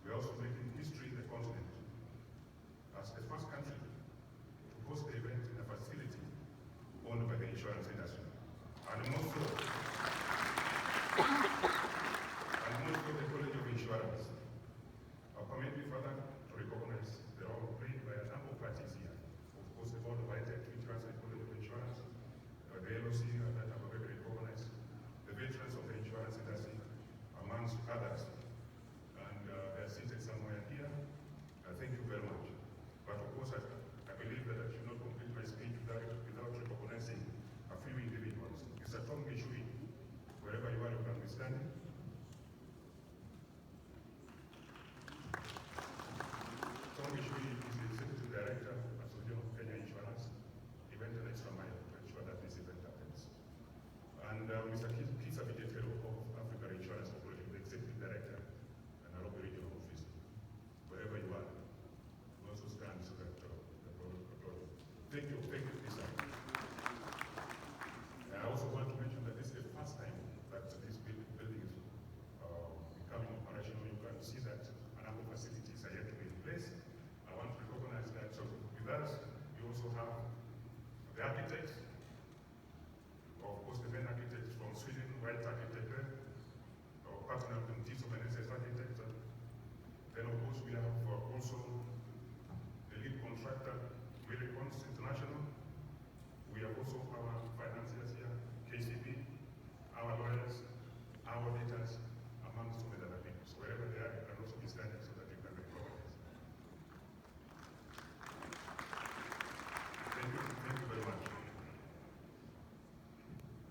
we are also making history in the continent as the first country to host the event in a facility owned by the insurance industry. And most of the College of Insurance. I'll come in further to recognize the role played by a number of parties here. Of course, the board of directors, the College of Insurance, the LOC that I've already recognized, the veterans of the insurance industry, amongst others. And they're seated somewhere here. Thank you very much. But of course, I believe that I should not complete my speech without recognizing a few individuals. Mr. Tom Mishui, wherever you are, you can be standing. Tom Mishui is the Executive Director of Kenya Insurance. He went an extra mile to ensure that this event happens. And Mr. Kisa Vijetero of Africa Insurance Corporation, the Executive Director and Nairobi Regional Office. Wherever you are, you also stand so that thank you, Kisa. And I also want to mention that this is the first time that this building is becoming operational. You can see that a number of facilities are yet to be in place. I want to recognize that. So with us, we also have the architects, of course the main architects from Sweden, White Architect, our partner in Tiso Meneses Architect. Then of course we have also the lead contractor, Willicons International. We have also our financiers here, KCB, our lawyers, our auditors, among so many other people. So wherever they are, you can also be standing so that you can recognize. Thank you very much.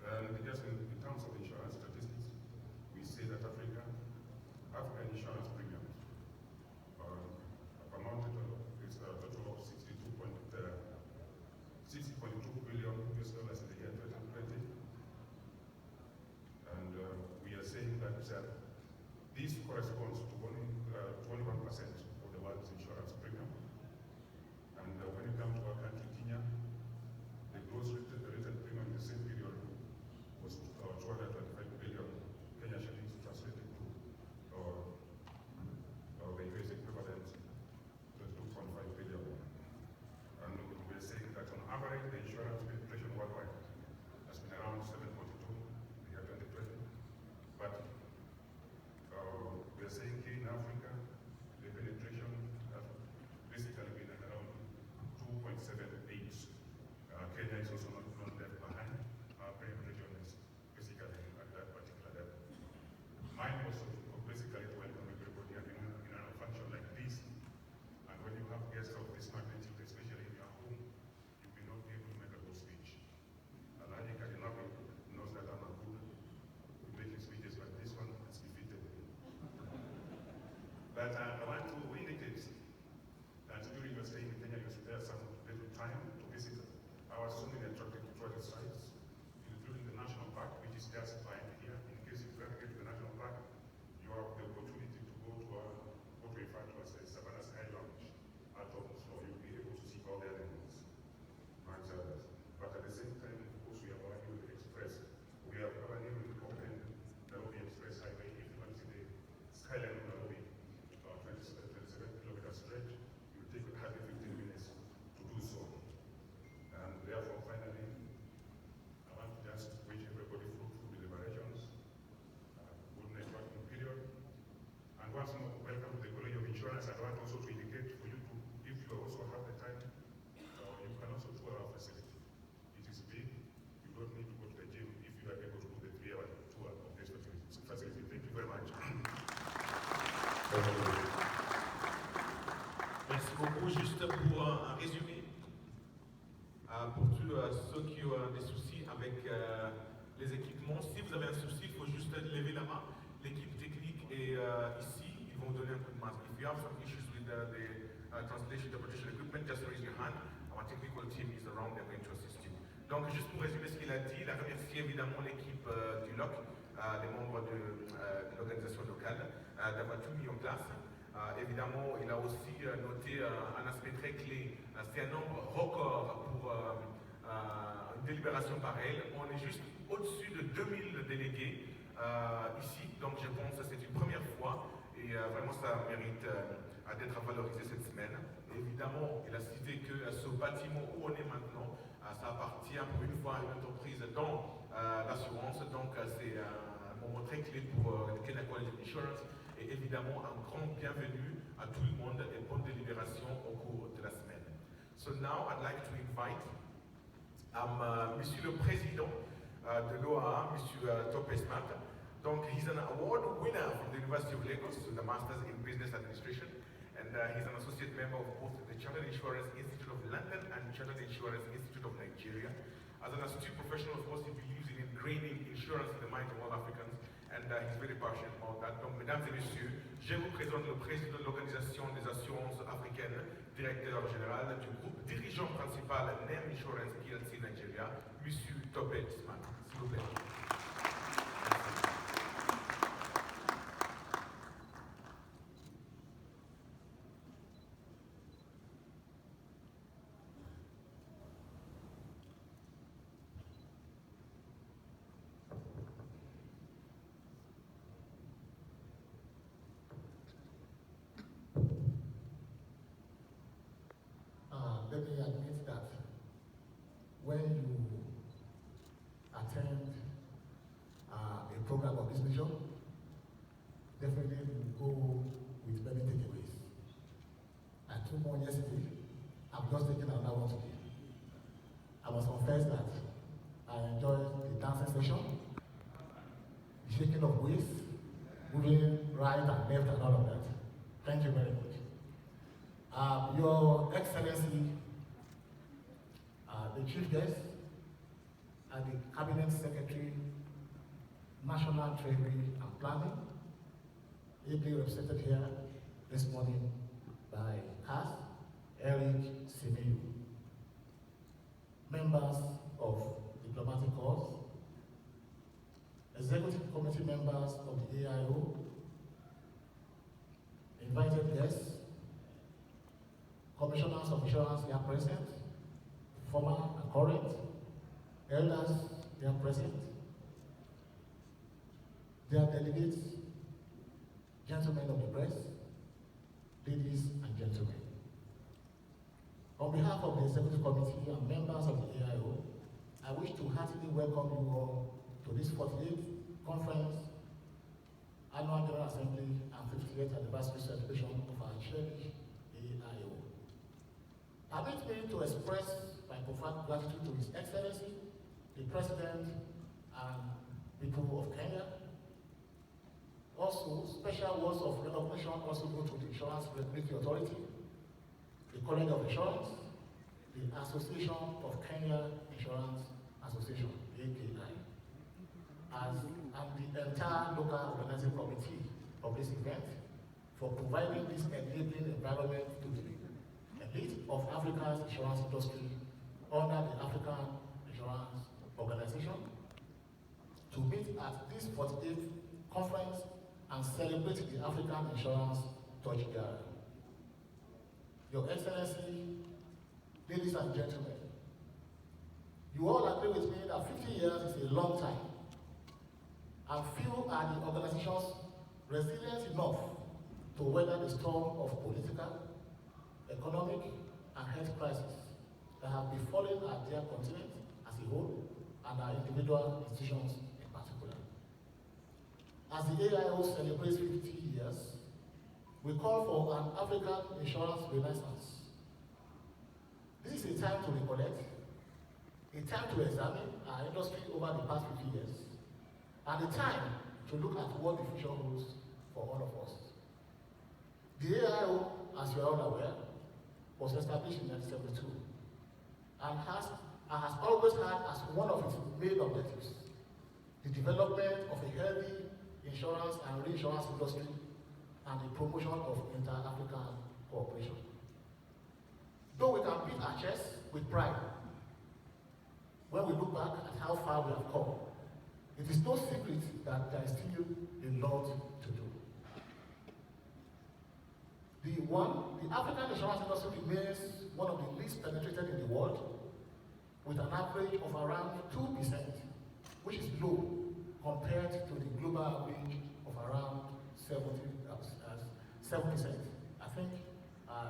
And just in terms of insurance statistics, we see that African insurance premiums have amounted to a total of $60.2 billion US in the year 2020. And we are saying that this corresponds to 21% of the world's insurance premium. And when it comes to our country, Kenya, the gross written premium in the same period was 225 billion Kenya shillings, translated to the US equivalent, 22.5 billion. And we're saying that on average, the insurance penetration worldwide has been around 7.2 in the year 2020. But we're saying here in Africa, the penetration has basically been around 2.78. Kenya is also not left behind. Our penetration is basically at that particular level. Mine was basically to welcome everybody in a function like this. And when you have guests of this magnitude, especially in your home, you may not be able to make a good speech. Alhaji Kadinabi knows that I'm not good at making speeches, but this one has defeated me. But I want to indicate that during your stay in Kenya, you spare some little time to visit our so many attractive tourist sites, including the national park, which is just fine here. In case you can't get to the national park, you have the opportunity to go to what we refer to as the Savannah Sky Lounge at home, so you'll be able to see all the animals, amongst others. But at the same time, of course, we have our new express. We have our new open Nairobi Express Highway. If you want to see the skyline of Nairobi, 27-kilometer stretch, it will take hardly 15 minutes to do so. And therefore, finally, I want to just wish everybody fruitful deliberations, good networking period. And once more, welcome to the College of Insurance. I want also to indicate for you to, if you also have the time, you can also tour our facility. It is big. You don't need to go to the gym if you are able to do the 3-hour tour of this facility. Thank you very much. Merci beaucoup. Juste pour un résumé, pour tous ceux qui ont des soucis avec les équipements, si vous avez un souci, il faut juste lever la main. L'équipe technique est ici, ils vont vous donner un coup de main. If you have some issues with the translation, interpretation equipment, just raise your hand. Our technical team is around, they're going to assist you. Donc, juste pour résumer ce qu'il a dit, il a remercié évidemment l'équipe du LOC, les membres de l'organisation locale, d'avoir tout mis en place. Évidemment, il a aussi noté un aspect très clé, c'est un nombre record pour une délibération pareille. On est juste au-dessus de 2000 délégués ici, donc je pense que c'est une première fois et vraiment, ça mérite d'être valorisé cette semaine. Et évidemment, il a cité que ce bâtiment où on est maintenant, ça appartient pour une fois à une entreprise dans l'assurance. Donc, c'est un moment très clé pour le Kenya College of Insurance. Et évidemment, un grand bienvenue à tout le monde et bonne délibération au cours de la semaine. So now, I'd like to invite Monsieur le Président de l'OAA, Monsieur Topes Mata. Donc, he's an award winner from the University of Lagos, the Masters in Business Administration. And he's an associate member of both the Chartered Insurance Institute of London and Chartered Insurance Institute of Nigeria. As an astute professional, of course, he believes in ingraining insurance in the minds of all Africans, and he's very passionate about that. Donc, mesdames et messieurs, je vous présente le président de l'Organisation des assurances africaines, directeur général du groupe dirigeant principal NEM Insurance PLC Nigeria, Monsieur Topes Mata. S'il vous plaît. Let me admit that when you attend a program of this nature, definitely you go with many takeaways. I took one yesterday, I'm just taking another one today. I must confess that I enjoyed the dancing session, the shaking of waist, moving right and left and all of that. Thank you very much. Your Excellency, the Chief Guest, and the Cabinet Secretary, National Treasury and Planning, ably represented here this morning by CAS, Eric Simiyu, members of diplomatic corps, executive committee members of the AIO, invited guests, commissioners of insurance here present, former and current, elders here present, dear delegates, gentlemen of the press, ladies and gentlemen. On behalf of the Executive Committee and members of the AIO, I wish to heartily welcome you all to this 48th Conference, Annual General Assembly and 58th Anniversary Celebration of our cherished AIO. Permit me to express my profound gratitude to His Excellency, the President and people of Kenya. Also, special words of recognition also go to the Insurance Regulatory Authority, the College of Insurance, the Association of Kenya Insurance Association, AKI, and the entire local organizing committee of this event for providing this enabling environment to the elite of Africa's insurance industry under the African Insurance Organization to meet at this 48th conference and celebrate the African Insurance Touch Gathering. Your Excellency, ladies and gentlemen, you all agree with me that 50 years is a long time, and few are the organizations resilient enough to weather the storm of political, economic, and health crisis that have befallen our dear continent as a whole and our individual institutions in particular. As the AIO celebrates 50 years, we call for an African insurance renaissance. This is a time to recollect, a time to examine our industry over the past 50 years, and a time to look at what the future holds for all of us. The AIO, as you are all aware, was established in 1972 and has always had as one of its main objectives the development of a healthy insurance and reinsurance industry and the promotion of inter-African cooperation. Though we can beat our chests with pride when we look back at how far we have come, it is no secret that there is still a lot to do. The African insurance industry remains one of the least penetrated in the world, with an average of around 2%, which is low compared to the global average of around 70%. 7%. I think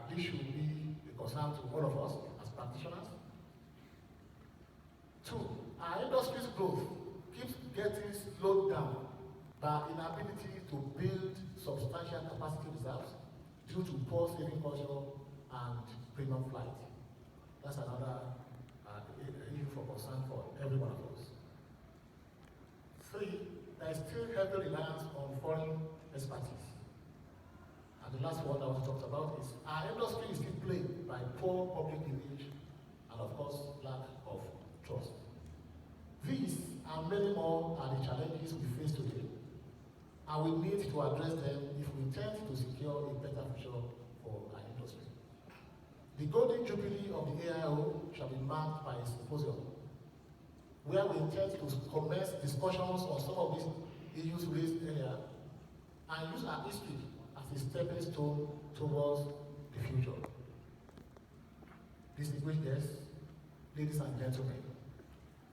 this should be a concern to all of us as practitioners. Two, our industry's growth keeps getting slowed down by inability to build substantial capacity reserves due to poor saving culture and premium flight. That's another issue for concern for every one of us. Three, there is still heavy reliance on foreign expertise. And the last one I want to talk about is our industry is still plagued by poor public image and, of course, lack of trust. These and many more are the challenges we face today, and we need to address them if we intend to secure a better future for our industry. The Golden Jubilee of the AIO shall be marked by a symposium where we intend to commence discussions on some of these issues raised earlier and use our history as a stepping stone towards the future. Distinguished guests, ladies and gentlemen,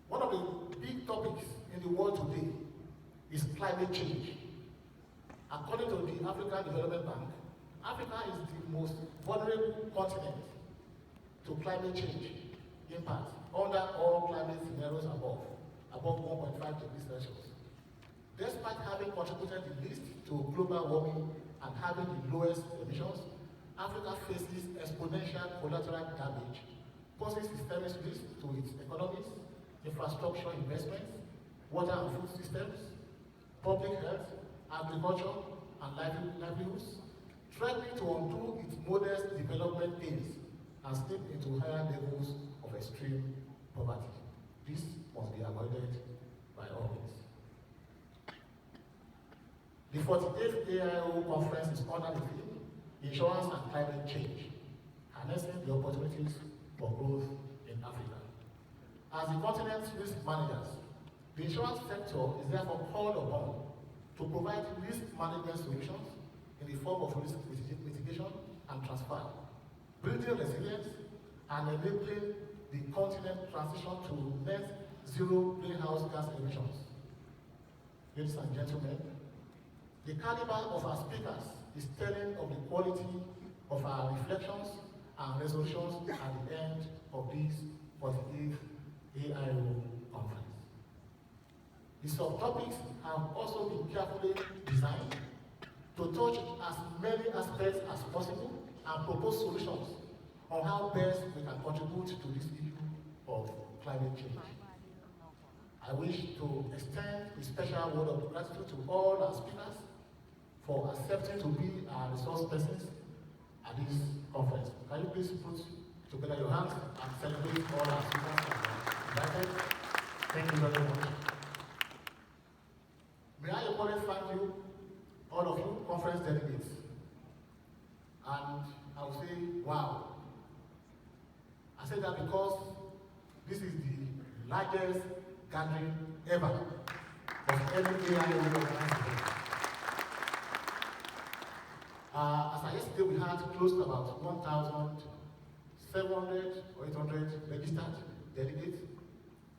one of the big topics in the world today is climate change. According to the African Development Bank, Africa is the most vulnerable continent to climate change impact under all climate scenarios above 1.5 degrees Celsius. Despite having contributed the least to global warming and having the lowest emissions, Africa faces exponential collateral damage, posing systemic risks to its economies, infrastructure investments, water and food systems, public health, agriculture, and livelihoods, threatening to undo its modest development aims and slip into higher levels of extreme poverty. This must be avoided by all means. The 48th AIO Conference is under the theme, Insurance and Climate Change, harnessing the opportunities for growth in Africa. As the continent's risk managers, the insurance sector is therefore called upon to provide risk management solutions in the form of risk mitigation and transfer, building resilience and enabling the continent transition to net zero greenhouse gas emissions. Ladies and gentlemen, the caliber of our speakers is telling of the quality of our reflections and resolutions at the end of this 48th AIO Conference. The subtopics have also been carefully designed to touch as many aspects as possible and propose solutions on how best we can contribute to this issue of climate change. I wish to extend a special word of gratitude to all our speakers for accepting to be our resource persons at this conference. Can you please put together your hands and celebrate all our speakers who are invited? Thank you very much. May I equally thank you, all of you, conference delegates. And I will say, wow. I say that because this is the largest gathering ever of any AIO organized event. As I yesterday, we had close to about 1,700 or 800 registered delegates,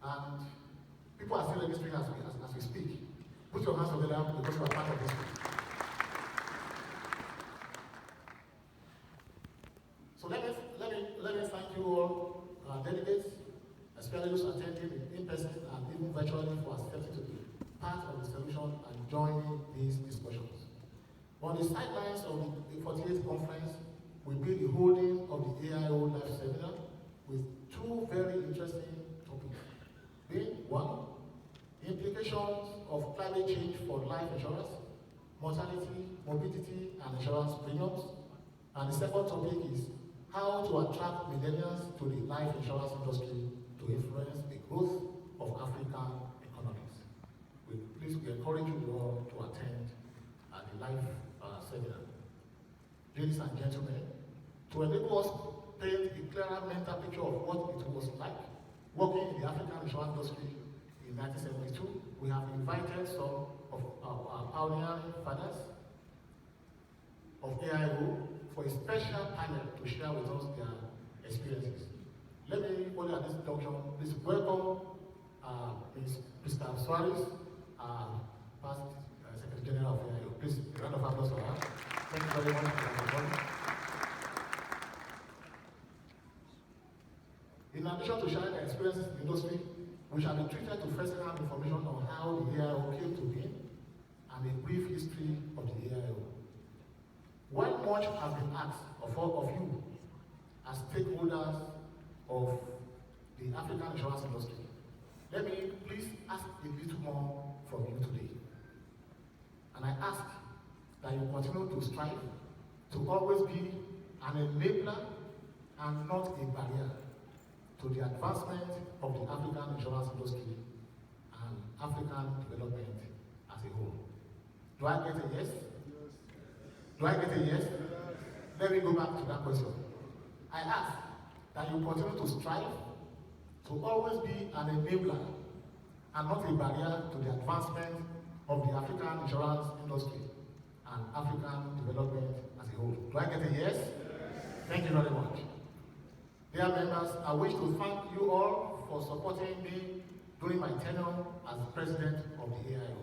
and people are still registering as we speak. Put your hands together because you are part of this group. So let me thank you all, delegates, especially those attending in person and even virtually, for accepting to be part of the solution and joining these discussions. On the sidelines of the 48th conference will be the holding of the AIO Live Seminar with two very interesting topics. Being one, implications of climate change for life insurance, mortality, morbidity, and insurance premiums. And the second topic is how to attract millennials to the life insurance industry to influence the growth of African economies. Please, we encourage you all to attend the live seminar. Ladies and gentlemen, to enable us paint a clearer mental picture of what it was like working in the African insurance industry in 1972, we have invited some of our pioneering fathers of AIO for a special panel to share with us their experiences. Let me, only at this junction, please welcome Mr. Suarez, past Secretary General of AIO. Please, a round of applause for her. Thank you very much for your attention. In addition to sharing the experiences in the industry, we shall be treated to first-hand information on how the AIO came to be and a brief history of the AIO. While much has been asked of all of you as stakeholders of the African insurance industry, let me please ask a little more from you today. And I ask that you continue to strive to always be an enabler and not a barrier to the advancement of the African insurance industry and African development as a whole. Do I get a yes? Do I get a yes? Let me go back to that question. I ask that you continue to strive to always be an enabler and not a barrier to the advancement of the African insurance industry and African development as a whole. Do I get a yes? Thank you very much. Dear members, I wish to thank you all for supporting me during my tenure as the president of the AIO.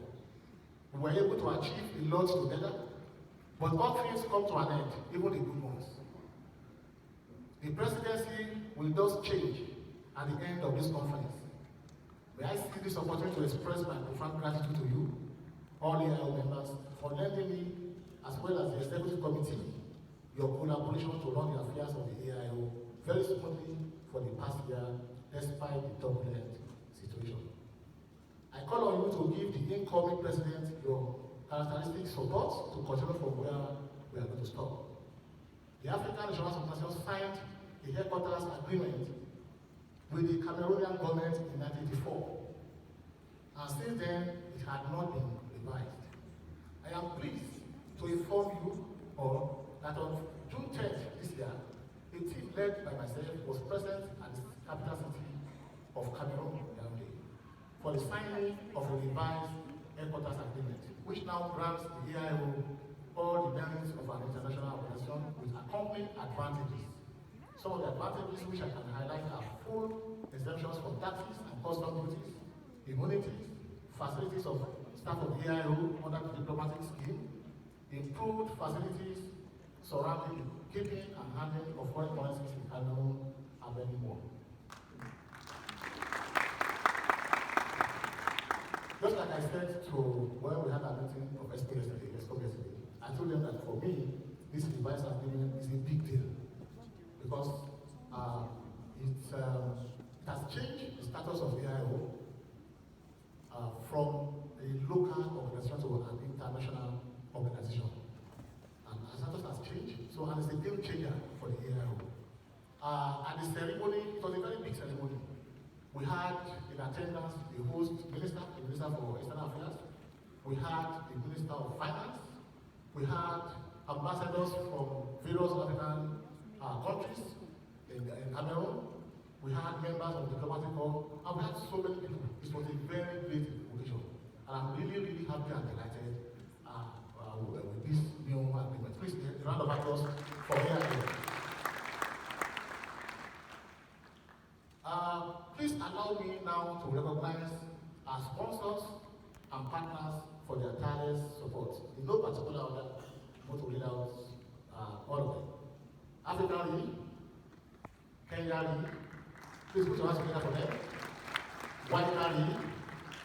We were able to achieve a lot together, but all things come to an end, even the good ones. The presidency will thus change at the end of this conference. May I see this opportunity to express my profound gratitude to you, all AIO members, for lending me, as well as the executive committee, your collaboration to run the affairs of the AIO very smoothly for the past year, despite the turbulent situation. I call on you to give the incoming president your characteristic support to continue from where we are going to stop. The African Insurance Organization signed a headquarters agreement with the Cameroonian government in 1984, and since then it had not been revised. I am pleased to inform you all that on June 10th this year, a team led by myself was present at the capital city of Cameroon, Yaoundé, for the signing of a revised headquarters agreement, which now grants the AIO all the merits of an international organization with accompanying advantages. Some of the advantages which I can highlight are full exemptions from taxes and custom duties, immunities, facilities of staff of the AIO under the diplomatic scheme, improved facilities surrounding the keeping and handling of foreign currencies in Cameroon, and many more. Just like I said to when we had a meeting of ESCO yesterday, I told them that for me, this revised agreement is a big deal because it has changed the status of the AIO from a local organization to an international organization. And the status has changed, so and it's a game changer for the AIO. At the ceremony, it was a very big ceremony. We had in attendance the host minister, the Minister for External Affairs. We had the Minister of Finance. We had ambassadors from various African countries in Cameroon. We had members of the diplomatic corps, and we had so many people. It was a very great occasion. And I'm really, really happy and delighted with this new agreement. Please, a round of applause for AIO. Please allow me now to recognize our sponsors and partners for their tireless support. In no particular order, I want to read out all of them. Africa Re, Kenya Re, please put your hands together for them. White Re,